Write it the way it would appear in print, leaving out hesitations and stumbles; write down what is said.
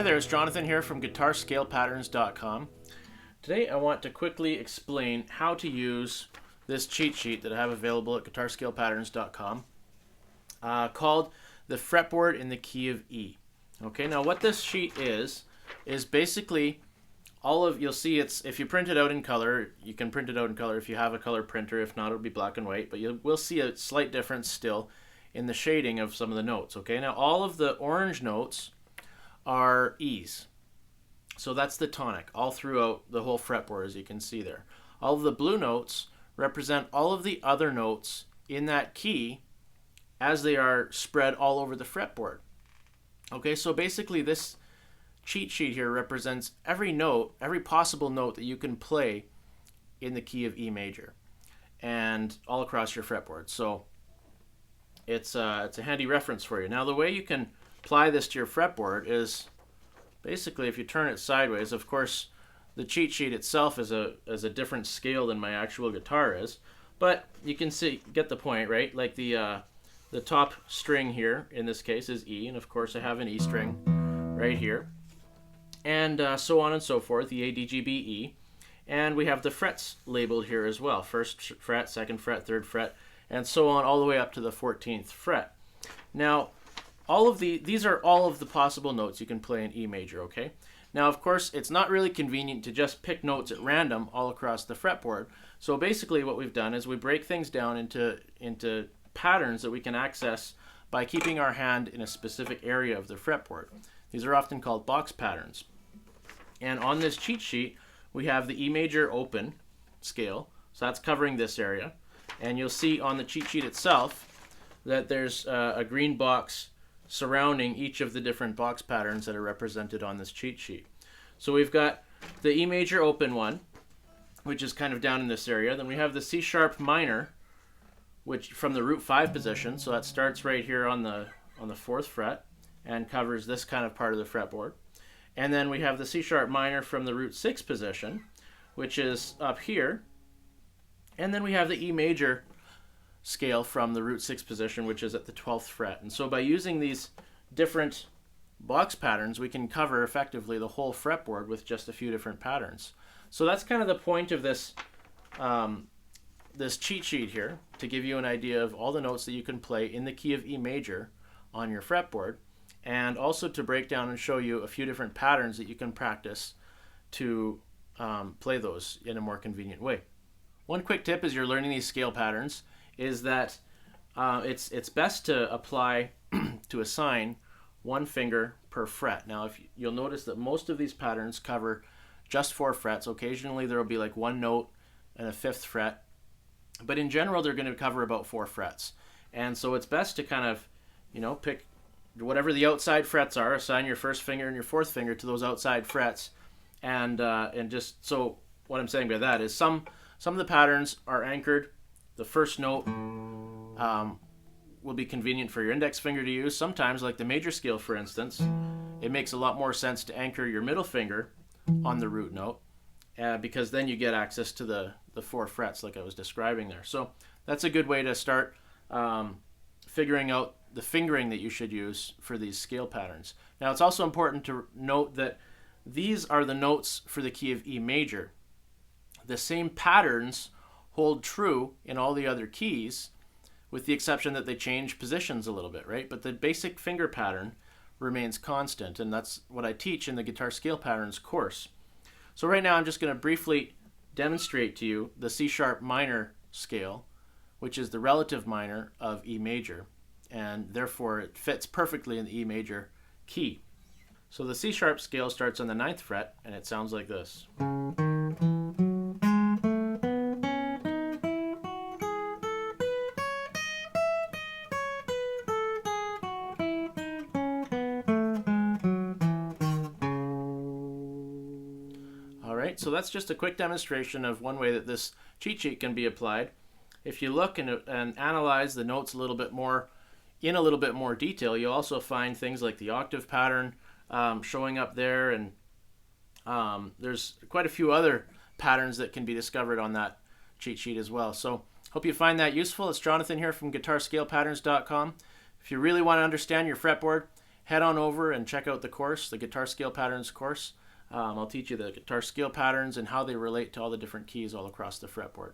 Hi there, it's Jonathan here from PlayGuitar.com. Today I want to quickly explain how to use this cheat sheet that I have available at PlayGuitar.com called the fretboard in the key of E. Okay, now what this sheet is basically you'll see if you print it out in color, you can print it out in color if you have a color printer. If not, it'll be black and white, but you will see a slight difference still in the shading of some of the notes. Okay, now all of the orange notes are E's. So that's the tonic all throughout the whole fretboard, as you can see there. All of the blue notes represent all of the other notes in that key as they are spread all over the fretboard. Okay, so basically this cheat sheet here represents every note, every possible note that you can play in the key of E major and all across your fretboard. So it's a handy reference for you. Now the way you can apply this to your fretboard is basically if you turn it sideways. Of course, the cheat sheet itself is a different scale than my actual guitar is, but you can get the point, right? Like the top string here in this case is E, and of course I have an E string right here, and so on and so forth, the A, D, G, B, E, and we have the frets labeled here as well: first fret, second fret, third fret, and so on all the way up to the 14th fret. Now these are all of the possible notes you can play in E major, okay? Now, of course, it's not really convenient to just pick notes at random all across the fretboard. So basically what we've done is we break things down into patterns that we can access by keeping our hand in a specific area of the fretboard. These are often called box patterns. And on this cheat sheet, we have the E major open scale. So that's covering this area. And you'll see on the cheat sheet itself that there's a green box surrounding each of the different box patterns that are represented on this cheat sheet. So we've got the E major open one, which is kind of down in this area. Then we have the C sharp minor, which from the root 5 position. So that starts right here on the 4th fret and covers this kind of part of the fretboard. And then we have the C sharp minor from the root 6 position, which is up here. And then we have the E major scale from the root 6 position, which is at the 12th fret. And so by using these different box patterns, we can cover effectively the whole fretboard with just a few different patterns. So that's kind of the point of this this cheat sheet here, to give you an idea of all the notes that you can play in the key of E major on your fretboard, and also to break down and show you a few different patterns that you can practice to play those in a more convenient way. One quick tip as you're learning these scale patterns is that it's best to apply to assign one finger per fret. Now, you'll notice that most of these patterns cover just 4 frets. Occasionally there will be like one note and a 5th fret, but in general they're going to cover about 4 frets. And so it's best to kind of, pick whatever the outside frets are, assign your 1st finger and your 4th finger to those outside frets, and just, so what I'm saying by that is some of the patterns are anchored. The first note will be convenient for your index finger to use. Sometimes, like the major scale for instance, it makes a lot more sense to anchor your middle finger on the root note because then you get access to the 4 frets like I was describing there. So that's a good way to start figuring out the fingering that you should use for these scale patterns. Now, it's also important to note that these are the notes for the key of E major. The same patterns hold true in all the other keys, with the exception that they change positions a little bit, right? But the basic finger pattern remains constant, and that's what I teach in the Guitar Scale Patterns course. So right now I'm just going to briefly demonstrate to you the C sharp minor scale, which is the relative minor of E major, and therefore it fits perfectly in the E major key. So the C sharp scale starts on the 9th fret, and it sounds like this. So that's just a quick demonstration of one way that this cheat sheet can be applied. If you look and analyze the notes a little bit more detail, you'll also find things like the octave pattern showing up there, and there's quite a few other patterns that can be discovered on that cheat sheet as well. So hope you find that useful. It's Jonathan here from PlayGuitar.com. If you really want to understand your fretboard head on over and check out the course, the Guitar Scale Patterns course. I'll teach you the guitar scale patterns and how they relate to all the different keys all across the fretboard.